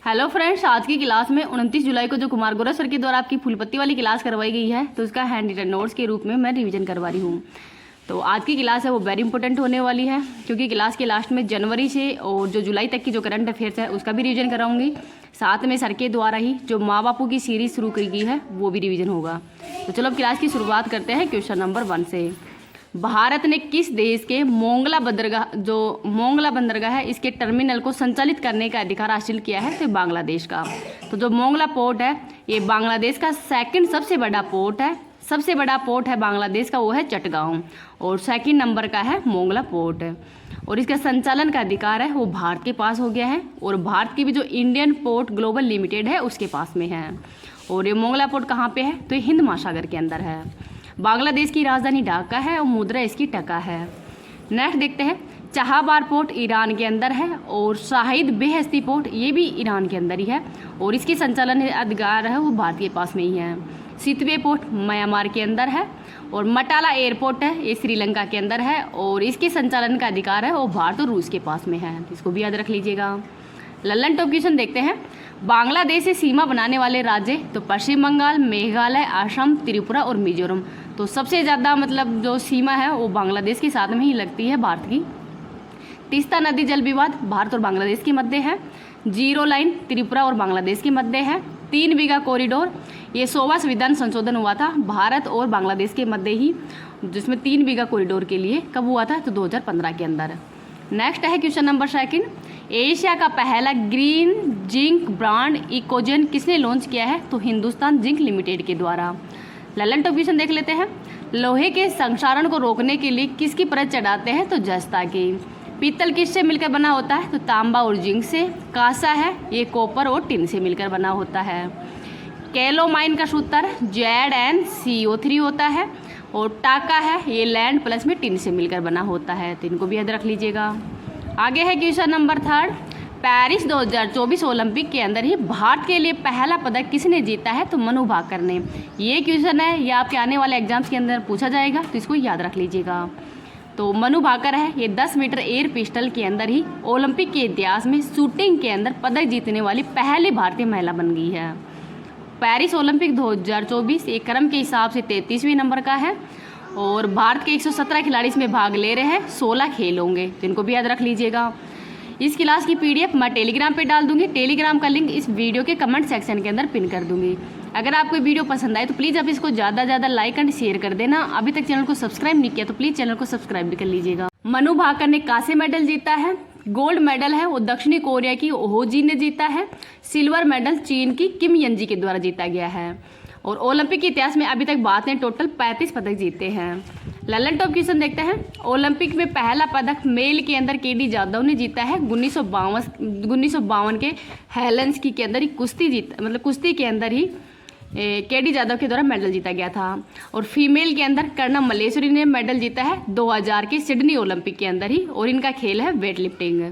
Hello friends, आज की class में 29 जुलाई को जो कुमार गौरव सर के द्वारा आपकी फूल पत्ती वाली क्लास करवाई गई है, तो उसका हैंड रिटन नोट्स के रूप में मैं रिवीजन करवा रही हूँ। तो आज की क्लास है वो वेरी इंपॉर्टेंट होने वाली है, क्योंकि क्लास के लास्ट में जनवरी से और जो जुलाई तक की जो करंट अफेयर्स है उसका भी रिवीजन कराऊंगी। साथ में सर के द्वारा ही जो माँ बापू की सीरीज शुरू की गई है वो भी रिविजन होगा। तो चलो अब क्लास की शुरुआत करते हैं क्वेश्चन नंबर 1 से। भारत ने किस देश के मोंगला बंदरगाह है इसके टर्मिनल को संचालित करने का अधिकार हासिल किया है? तो बांग्लादेश का। तो जो मोंगला पोर्ट है ये बांग्लादेश का सेकंड सबसे बड़ा पोर्ट है। सबसे बड़ा पोर्ट है बांग्लादेश का वो है चटगांव, और सेकंड नंबर का है मोंगला पोर्ट। और इसका संचालन का अधिकार है वो भारत के पास हो गया है, और भारत की भी जो इंडियन पोर्ट ग्लोबल लिमिटेड है उसके पास में है। और ये मोंगला पोर्ट कहाँ पे है? तो ये हिंद महासागर के अंदर है। बांग्लादेश की राजधानी ढाका है और मुद्रा इसकी टका है। नेक्स्ट देखते हैं, चाहबार पोर्ट ईरान के अंदर है, और शाहिद बेहस्ती पोर्ट ये भी ईरान के अंदर ही है, और इसकी संचालन अधिकार है वो भारत के पास में ही है। सितवे पोर्ट म्यांमार के अंदर है, और मटाला एयरपोर्ट है ये श्रीलंका के अंदर है, और इसके संचालन का अधिकार है वो भारत और रूस के पास में है। इसको भी याद रख लीजिएगा। लल्लन टॉप क्वेश्चन देखते हैं, बांग्लादेश से सीमा बनाने वाले राज्य तो पश्चिम बंगाल, मेघालय, असम, त्रिपुरा और मिजोरम। तो सबसे ज़्यादा मतलब जो सीमा है वो बांग्लादेश के साथ में ही लगती है भारत की। तीस्ता नदी जल विवाद भारत और बांग्लादेश के मध्य है। जीरो लाइन त्रिपुरा और बांग्लादेश के मध्य है। 3 बीघा कॉरिडोर ये 100वां संविधान संशोधन हुआ था भारत और बांग्लादेश के मध्य ही, जिसमें 3 बीघा कॉरिडोर के लिए कब हुआ था? तो 2015 के अंदर। नेक्स्ट है क्वेश्चन नंबर 2, एशिया का पहला ग्रीन जिंक ब्रांड इकोजेन किसने लॉन्च किया है? तो हिंदुस्तान जिंक लिमिटेड के द्वारा। ललन टॉप क्वेश्चन देख लेते हैं, लोहे के संक्षारण को रोकने के लिए किसकी परत चढ़ाते हैं? तो जस्ता की। पीतल किससे मिलकर बना होता है? तो तांबा और जिंक से। कांसा है ये कॉपर और टिन से मिलकर बना होता है। कैलोमाइन का सूत्र ZnCO3 होता है, और टाका है ये लैंड प्लस में टिन से मिलकर बना होता है। तो इनको भी याद रख लीजिएगा। आगे है क्वेश्चन नंबर 3, पेरिस 2024 ओलंपिक के अंदर ही भारत के लिए पहला पदक किसने जीता है? तो मनु भाकर ने। ये क्वेश्चन है ये आपके आने वाले एग्जाम्स के अंदर पूछा जाएगा, तो इसको याद रख लीजिएगा। तो मनु भाकर है ये 10 मीटर एयर पिस्टल के अंदर ही ओलंपिक के इतिहास में शूटिंग के अंदर पदक जीतने वाली पहली भारतीय महिला बन गई है। पेरिस ओलंपिक 2024 एक क्रम के हिसाब से 33वें नंबर का है, और भारत के 117 खिलाड़ी इसमें भाग ले रहे हैं। 16 खेल होंगे, तो इनको भी याद रख लीजिएगा। इस क्लास की PDF मैं टेलीग्राम पे डाल दूंगी। टेलीग्राम का लिंक इस वीडियो के कमेंट सेक्शन के अंदर पिन कर दूंगी। अगर आपको वीडियो पसंद आए तो प्लीज़ आप इसको ज़्यादा से ज़्यादा लाइक एंड शेयर कर देना। अभी तक चैनल को सब्सक्राइब नहीं किया तो प्लीज़ चैनल को सब्सक्राइब भी कर लीजिएगा। मनु भाकर ने कांस्य मेडल जीता है। गोल्ड मेडल है वो दक्षिणी कोरिया की ओहो जी ने जीता है। सिल्वर मेडल चीन की किम यंजी के द्वारा जीता गया है। और ओलंपिक के इतिहास में अभी तक भारत ने टोटल 35 पदक जीते हैं। ललन टॉप क्वेश्चन देखते हैं, ओलंपिक में पहला पदक मेल के अंदर KD जाधव ने जीता है। 1952 के हेलेंस्की के अंदर ही कुश्ती के अंदर ही KD जाधव के द्वारा मेडल जीता गया था। और फीमेल के अंदर कर्णम मल्लेश्वरी ने मेडल जीता है 2000 के सिडनी ओलंपिक के अंदर ही, और इनका खेल है वेट लिफ्टिंग।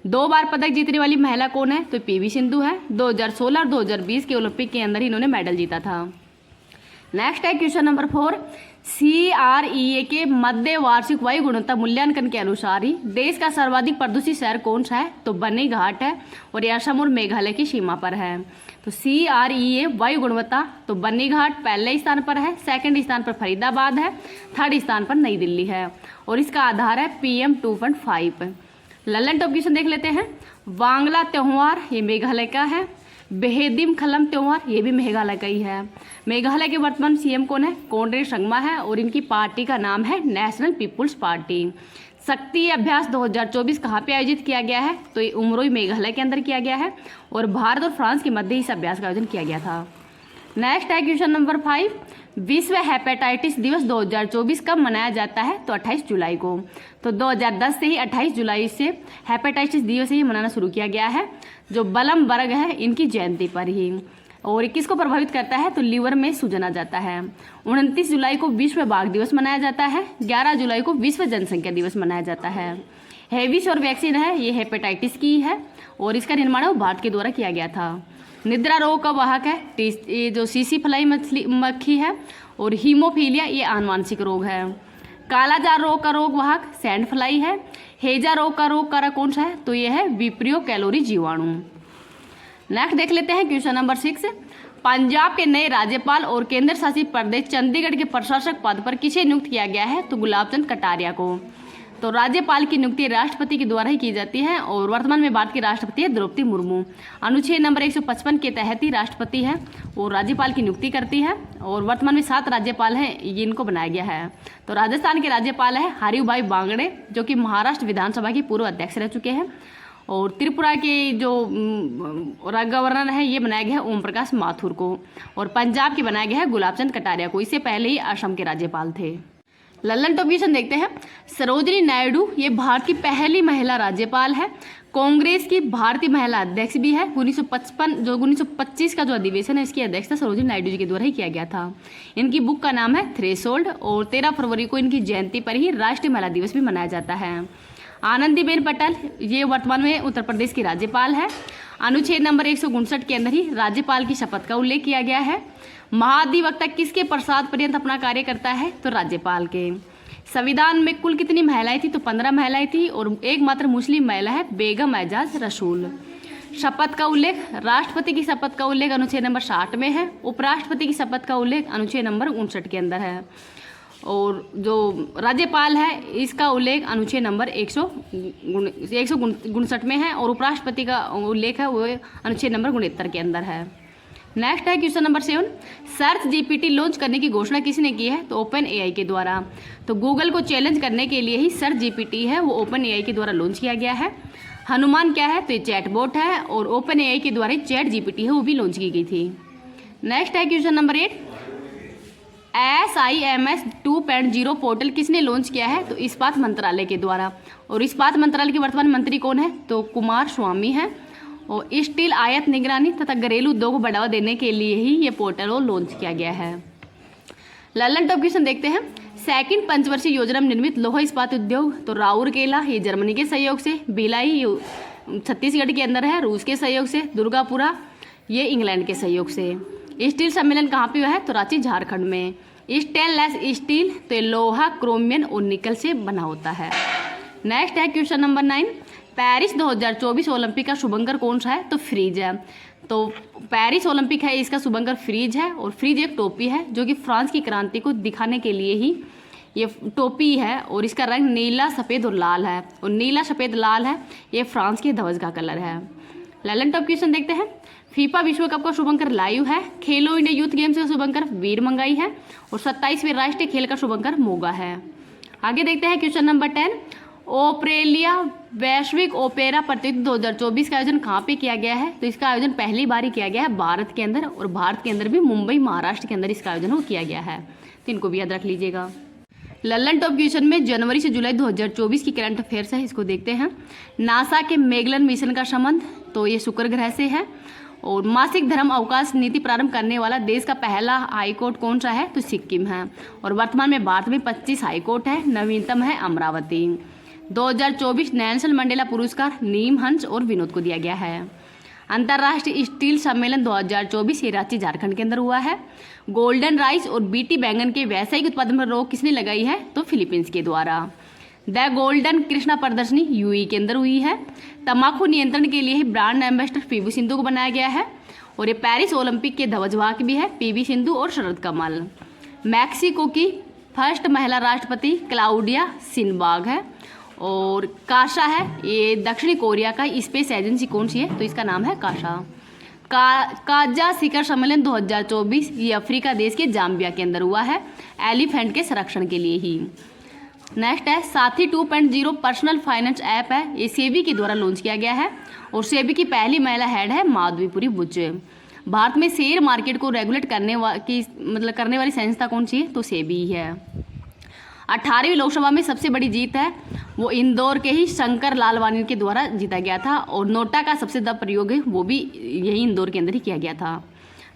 2 बार पदक जीतने वाली महिला कौन है? तो PV सिंधु है। 2016 और 2020 के ओलंपिक के अंदर ही इन्होंने मेडल जीता था। नेक्स्ट है क्वेश्चन नंबर 4, CREA के मध्य वार्षिक वायु गुणवत्ता मूल्यांकन के अनुसार ही देश का सर्वाधिक प्रदूषित शहर कौन सा है? तो बनीघाट है, और यह असम और मेघालय की सीमा पर है। तो CREA वायु गुणवत्ता तो बनीघाट पहले स्थान पर है, सेकंड स्थान पर फरीदाबाद है, थर्ड स्थान पर नई दिल्ली है, और इसका आधार है PM 2.5। ललन टॉप क्वेश्चन देख लेते हैं, वांगला त्यौहार ये मेघालय का है। बेहेदिम खलम त्यौहार ये भी मेघालय का ही है। मेघालय के वर्तमान CM कौन है? कोनरेड संगमा है, और इनकी पार्टी का नाम है नेशनल पीपुल्स पार्टी। शक्ति अभ्यास 2024 कहाँ पे आयोजित किया गया है? तो ये उमरोई मेघालय के अंदर किया गया है, और भारत और फ्रांस के मध्य इस अभ्यास का आयोजन किया गया था। नेक्स्ट है क्वेश्चन नंबर 5, विश्व हेपेटाइटिस दिवस 2024 कब मनाया जाता है? तो 28 जुलाई को। तो 2010 से ही 28 जुलाई से हेपेटाइटिस दिवस ही मनाना शुरू किया गया है, जो बलम वर्ग है इनकी जयंती पर ही। और किसको प्रभावित करता है? तो लीवर में सूजन आ जाता है। 29 जुलाई को विश्व बाघ दिवस मनाया जाता है। 11 जुलाई को विश्व जनसंख्या दिवस मनाया जाता है। हेविस और वैक्सीन है ये हेपेटाइटिस की है, और इसका निर्माण वो भारत के द्वारा किया गया था। निद्रा रोग का वाहक है ये जो सीसी फ्लाई मक्खी है, और हीमोफीलिया ये आनुवांशिक रोग है। कालाजार रोग का रोग वाहक सैंड फ्लाई है। हेजा रोग का रोग कारक कौन सा है? तो ये है विप्रियो कैलोरी जीवाणु। नेक्स्ट देख लेते हैं क्वेश्चन नंबर 6। पंजाब के नए राज्यपाल और केंद्र शासित प्रदेश चंडीगढ़ के प्रशासक पद पर किसे नियुक्त किया गया है? तो गुलाब चंद कटारिया को। तो राज्यपाल की नियुक्ति राष्ट्रपति के द्वारा ही की जाती है और वर्तमान में भारत की राष्ट्रपति है द्रौपदी मुर्मू। अनुच्छेद नंबर 155 के तहत ही राष्ट्रपति है और राज्यपाल की नियुक्ति करती है और वर्तमान में 7 राज्यपाल हैं, इनको बनाया गया है। तो राजस्थान के राज्यपाल है हरिभाई बांगड़े, जो कि महाराष्ट्र विधानसभा के पूर्व अध्यक्ष रह चुके हैं। और त्रिपुरा के जो गवर्नर है ये बनाया गया है ओम प्रकाश माथुर को। और पंजाब के बनाया गया है गुलाब चंद कटारिया को। इससे पहले ही असम के राज्यपाल थे। लल्लन टॉप क्वेश्चन देखते हैं। सरोजिनी नायडू ये भारत की पहली महिला राज्यपाल है। कांग्रेस की भारतीय महिला अध्यक्ष भी है। 1925 का जो अधिवेशन है इसकी अध्यक्षता सरोजिनी नायडू जी के द्वारा ही किया गया था। इनकी बुक का नाम है थ्रेशोल्ड और 13 फरवरी को इनकी जयंती पर ही राष्ट्रीय महिला दिवस भी मनाया जाता है। आनंदीबेन पटेल ये वर्तमान में उत्तर प्रदेश की राज्यपाल है। अनुच्छेद नंबर 159 के अंदर ही राज्यपाल की शपथ का उल्लेख किया गया है। महाधिवक्ता किसके प्रसाद पर्यंत अपना कार्य करता है? तो राज्यपाल के। संविधान में कुल कितनी महिलाएं थी? तो 15 महिलाएं थी और एकमात्र मुस्लिम महिला है बेगम एजाज रसूल। शपथ का उल्लेख, राष्ट्रपति की शपथ का उल्लेख अनुच्छेद नंबर 60 में है। उपराष्ट्रपति की शपथ का उल्लेख अनुच्छेद नंबर 59 के अंदर है और जो राज्यपाल है इसका उल्लेख अनुच्छेद नंबर 159 में है और उपराष्ट्रपति का उल्लेख है वो अनुच्छेद नंबर 69 के अंदर है। नेक्स्ट है question number 7। Search GPT launch करने की घोषणा किसने की है? तो ओपन एआई के द्वारा। तो गूगल को चैलेंज करने के लिए ही सर्च जीपीटी है वो ओपन एआई के द्वारा लॉन्च किया गया है। हनुमान क्या है? तो ये चैटबॉट है और ओपन एआई के द्वारा चैट जीपीटी है वो भी लॉन्च की गई थी। नेक्स्ट है क्वेश्चन नंबर 8। SIMS 2.0 पोर्टल किसने लॉन्च किया है? तो इस्पात मंत्रालय के द्वारा। और इस्पात मंत्रालय के वर्तमान मंत्री कौन है? तो कुमार स्वामी है। और स्टील आयात निगरानी तथा घरेलू उद्योग को बढ़ावा देने के लिए ही ये पोर्टल लॉन्च किया गया है। लल्लन टॉप क्वेश्चन देखते हैं। सेकंड पंचवर्षीय योजना में निर्मित लोहा इस्पात उद्योग तो राउरकेला ये जर्मनी के सहयोग से, भिलाई छत्तीसगढ़ के अंदर है रूस के सहयोग से, दुर्गापुरा ये इंग्लैंड के सहयोग से। स्टील सम्मेलन कहाँ पे हुआ है? तो रांची झारखंड में। स्टेनलेस स्टील तो ये लोहा, क्रोमियम और निकल से बना होता है। नेक्स्ट है क्वेश्चन नंबर 9। पेरिस 2024 ओलंपिक का शुभंकर कौन सा है? तो फ्रीज है। तो पेरिस ओलंपिक है इसका शुभंकर फ्रीज है और फ्रीज एक टोपी है जो कि फ्रांस की क्रांति को दिखाने के लिए ही ये टोपी है और इसका रंग नीला, सफ़ेद और लाल है और नीला, सफ़ेद, लाल है ये फ्रांस के ध्वज का कलर है। लल्लन टॉप क्वेश्चन देखते हैं। फीफा विश्व कप का शुभंकर लाइव है। खेलो इंडिया यूथ गेम्स का शुभंकर वीर मंगाई है और 27वें राष्ट्रीय खेल का शुभंकर मोगा है। आगे देखते हैं क्वेश्चन नंबर 10। ओपेलिया वैश्विक ओपेरा प्रतियोगिता 2024 का आयोजन कहाँ पे किया गया है? तो इसका आयोजन पहली बार ही किया गया है भारत के अंदर और भारत के अंदर भी मुंबई, महाराष्ट्र के अंदर इसका आयोजन किया गया है। तो इनको भी याद रख लीजिएगा। लल्लन टॉप क्वेश्चन में जनवरी से जुलाई 2024 की करंट अफेयर्स है, इसको देखते हैं। नासा के मेगलन मिशन का संबंध तो ये शुक्र ग्रह से है। और मासिक धर्म अवकाश नीति प्रारंभ करने वाला देश का पहला हाईकोर्ट कौन सा है? तो सिक्किम है। और वर्तमान में भारत में 25 हाईकोर्ट है, नवीनतम है अमरावती। 2024 नेल्सन मंडेला पुरस्कार नीम, हंस और विनोद को दिया गया है। अंतर्राष्ट्रीय स्टील सम्मेलन 2024 ये रांची झारखंड के अंदर हुआ है। गोल्डन राइस और बीटी बैंगन के व्यावसायिक उत्पादन पर रोक किसने लगाई है? तो फिलीपींस के द्वारा। द गोल्डन कृष्णा प्रदर्शनी यूएई के अंदर हुई है। तंबाकू नियंत्रण के लिए ही ब्रांड एम्बेसडर पीवी सिंधु को बनाया गया है और ये पेरिस ओलंपिक के ध्वजवाहक भी है पीवी सिंधु और शरद कमल। मैक्सिको की फर्स्ट महिला राष्ट्रपति क्लाउडिया शिनबाग है। और काशा है ये दक्षिणी कोरिया का स्पेस एजेंसी कौन सी है? तो इसका नाम है काशा। काजा शिखर सम्मेलन 2024 ये अफ्रीका देश के जाम्बिया के अंदर हुआ है एलिफेंट के संरक्षण के लिए ही। नेक्स्ट है साथी 2.0 पर्सनल फाइनेंस ऐप है, ये सेबी के द्वारा लॉन्च किया गया है और सेबी की पहली महिला हेड है माधवीपुरी बुच। भारत में शेयर मार्केट को रेगुलेट करने वाली संस्था कौन सी है? तो सेबी है। 18वीं लोकसभा में सबसे बड़ी जीत है वो इंदौर के ही शंकर लालवानी के द्वारा जीता गया था और नोटा का सबसे ज़्यादा प्रयोग है वो भी यही इंदौर के अंदर ही किया गया था।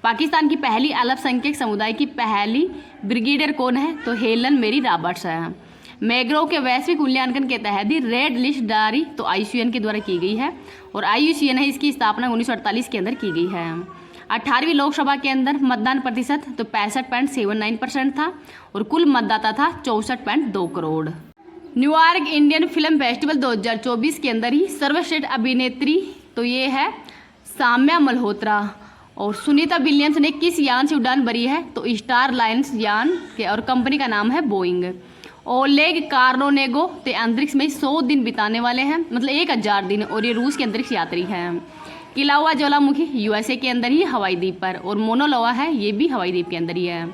पाकिस्तान की पहली अल्पसंख्यक समुदाय की पहली ब्रिगेडियर कौन है? तो हेलन मेरी रॉबर्ट्स है। मैग्रो के वैश्विक मूल्यांकन के तहत ही रेड लिस्ट जारी तो IUCN के द्वारा की गई है और IUCN है इसकी स्थापना 1948 के अंदर की गई है। 18वीं लोकसभा के अंदर मतदान प्रतिशत तो 65.79% था और कुल मतदाता था 64.2 crore. New York Indian film festival 2024 के अंदर ही सर्वश्रेष्ठ अभिनेत्री तो ये है साम्या मल्होत्रा और सुनीता विलियम्स ने किस यान से उड़ान भरी है? तो स्टार लाइन्स यान के, और कंपनी का नाम है बोइंग। ओलेग कार्नोनेगो तो अंतरिक्ष में 100 दिन बिताने वाले हैं, मतलब 1000 दिन, और ये रूस के अंतरिक्ष यात्री हैं। किलावा ज्वालामुखी यूएसए के अंदर ही हवाई द्वीप पर, और मोनोलोवा है ये भी हवाई द्वीप के अंदर ही है।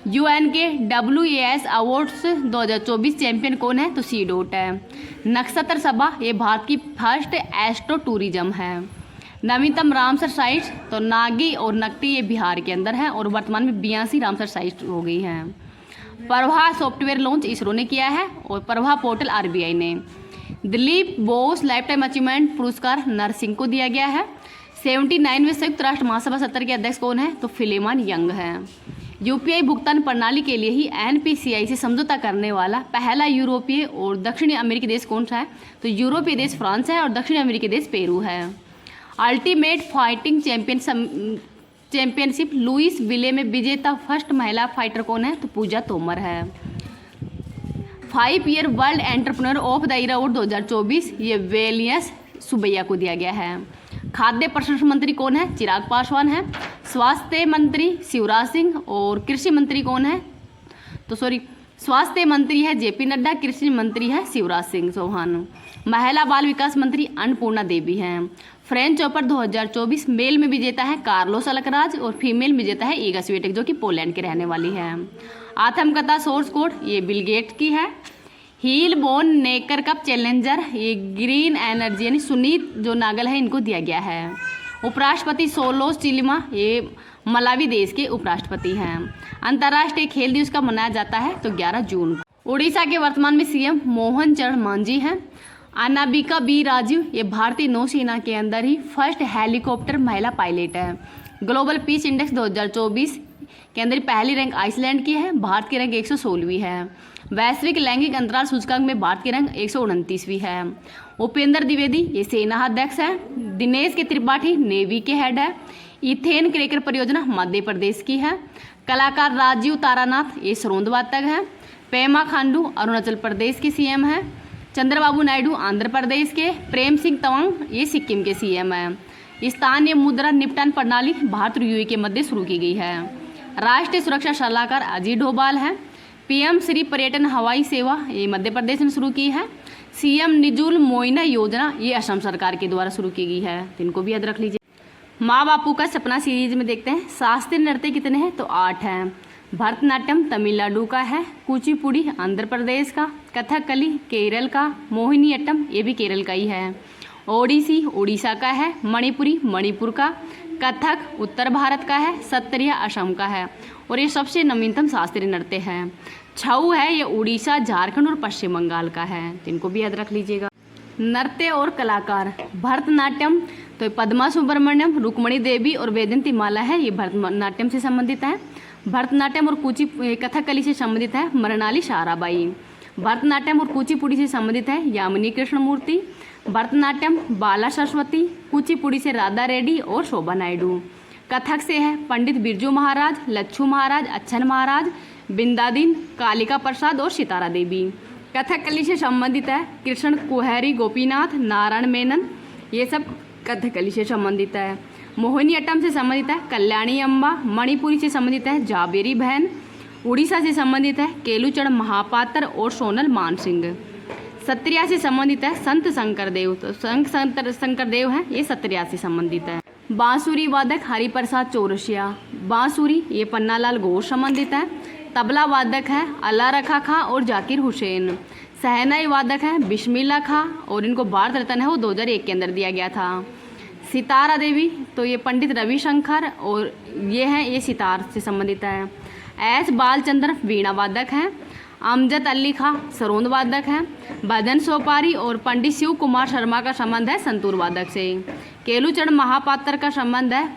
यूएन के WAS अवार्ड्स 2024 चैंपियन कौन है? तो सी डॉट है। नक्षत्र सभा ये भारत की फर्स्ट एस्ट्रो टूरिज्म है। नवीनतम रामसर साइट्स तो नागी और नकटी ये बिहार के अंदर है, और वर्तमान में 82 रामसर साइट्स हो गई हैं। प्रभा सॉफ्टवेयर लॉन्च इसरो ने किया है, और प्रभा पोर्टल RBI ने। Dilip Bose life time achievement पुरस्कार नरसिंह को दिया गया है। 79वें संयुक्त राष्ट्र महासभा सत्र के अध्यक्ष कौन है? तो फिलेमन यंग है। UPI भुगतान प्रणाली के लिए ही NPCI से समझौता करने वाला पहला यूरोपीय और दक्षिणी अमेरिकी देश कौन सा है? तो यूरोपीय देश फ्रांस है, और दक्षिणी अमेरिकी देश पेरू है। अल्टीमेट फाइटिंग चैंपियनशिप लुइस विले में विजेता फर्स्ट महिला फाइटर कौन है? तो पूजा तोमर है। 5 year world entrepreneur of the year award 2024 ये वेलियस सुबैया को दिया गया है। खाद्य प्रसंस्करण मंत्री कौन है? चिराग पासवान है। स्वास्थ्य मंत्री शिवराज सिंह, और कृषि मंत्री कौन है? तो स्वास्थ्य मंत्री है JP नड्डा, कृषि मंत्री है शिवराज सिंह चौहान। महिला बाल विकास मंत्री अन्नपूर्णा देवी हैं। फ्रेंच ओपन 2024 मेल में विजेता है कार्लोस अल्कराज, और फीमेल में विजेता है ईगा स्वीटेक जो कि पोलैंड के रहने वाली है। आत्मकथा सोर्स कोड ये बिल गेट्स की है। हील बोन नेकर कप चैलेंजर ये ग्रीन एनर्जी यानी सुनीत जो नागल है इनको दिया गया है। उपराष्ट्रपति सोलोस चिलिमा ये मलावी देश के उपराष्ट्रपति हैं। अंतर्राष्ट्रीय खेल दिवस कब मनाया जाता है? तो 11 जून को। उड़ीसा के वर्तमान में CM मोहन चरण मांझी हैं। अनाबिका बी राजीव ये भारतीय नौसेना के अंदर ही फर्स्ट हेलीकॉप्टर महिला पायलट है। ग्लोबल पीस इंडेक्स 2024 के अंदर पहली रैंक आइसलैंड की है, भारत की रैंक 116वीं है। वैश्विक लैंगिक अंतराल सूचकांक में भारत की रैंक 129वीं है। उपेंद्र द्विवेदी ये सेना अध्यक्ष है। दिनेश के त्रिपाठी नेवी के हेड है। इथेन क्रैकर परियोजना मध्य प्रदेश की है। कलाकार राजीव तारानाथ ये सरोंद वादक है। पेमा खांडू अरुणाचल प्रदेश के CM है। चंद्रबाबू नायडू आंध्र प्रदेश के। प्रेम सिंह तवांग ये सिक्किम के CM है। स्थानीय मुद्रा निपटान प्रणाली भारत और UAE के मध्य शुरू की गई है। राष्ट्रीय सुरक्षा सलाहकार अजीत डोभाल है। PM श्री पर्यटन हवाई सेवा ये मध्य प्रदेश ने शुरू की है। CM निजुल मोइना योजना ये असम सरकार के द्वारा शुरू की गई है, इनको भी याद रख लीजिए। माँ बापू का सपना सीरीज में देखते हैं शास्त्रीय नृत्य कितने हैं? तो 8 हैं। भरतनाट्यम तमिलनाडु का है। कुचिपुड़ी आंध्र प्रदेश का। कथकली केरल का। मोहिनीअट्टम ये भी केरल का ही है। ओडिसी उड़ीसा का है। मणिपुरी मणिपुर का। कथक उत्तर भारत का है। सत्रिया असम का है, और ये सबसे नवीनतम शास्त्रीय नृत्य है। छऊ है ये उड़ीसा झारखंड और पश्चिम बंगाल का है, इनको भी याद रख लीजिएगा। नृत्य और कलाकार भरतनाट्यम तो पद्मा सुब्रमण्यम, रुक्मणी देवी और वैजयंती माला है, ये भरतनाट्यम से संबंधित है। भरतनाट्यम और कथकली से संबंधित है मृणाली साराबाई। भरतनाट्यम और कुचिपुड़ी से संबंधित है यामिनी कृष्णमूर्ति। भरतनाट्यम बाला सरस्वती। कुचिपुड़ी से राधा रेड्डी और शोभा नायडू। कथक से है पंडित बिरजू महाराज, लच्छू महाराज, अच्छन महाराज, बिंदादीन, कालिका प्रसाद और सितारा देवी। कथकली से संबंधित है कृष्ण कुहरी, गोपीनाथ, नारायण मेनन, ये सब कथकली से संबंधित है। मोहिनीअट्टम से संबंधित है कल्याणी अम्बा। मणिपुरी से संबंधित है जाबेरी बहन। उड़ीसा से संबंधित है केलुचरण महापात्र और सोनल मानसिंह। सत्रिया से संबंधित है संत शंकरदेव, तो संत शंकरदेव हैं ये सत्रिया से संबंधित है। बांसुरी वादक हरिप्रसाद चौरसिया। बांसुरी ये पन्नालाल घोष संबंधित है। तबला वादक है अल्लाह रखा खां और जाकिर हुसैन। सहनाई वादक है बिस्मिल्ला खां, और इनको भारत रत्न है वो 2001 के अंदर दिया गया था। सितारा देवी तो ये पंडित रविशंकर, और ये हैं ये सितार से संबंधित है। एस बालचंद्र वीणा वादक हैं। अमजद अली खां सरोंद वादक हैं। भजन सोपारी और पंडित शिव कुमार शर्मा का संबंध है संतूर वादक से। केलुचरण महापात्र का संबंध है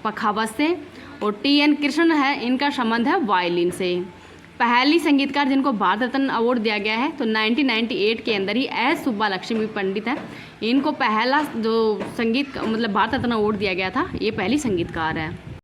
पखावत से, और TN कृष्ण है इनका संबंध है वायलिन से। पहली संगीतकार जिनको भारत रत्न अवार्ड दिया गया है तो 1998 के अंदर ही S सुब्बा लक्ष्मी पंडित है, इनको पहला जो संगीत मतलब भारत रत्न अवार्ड दिया गया था, ये पहली संगीतकार है।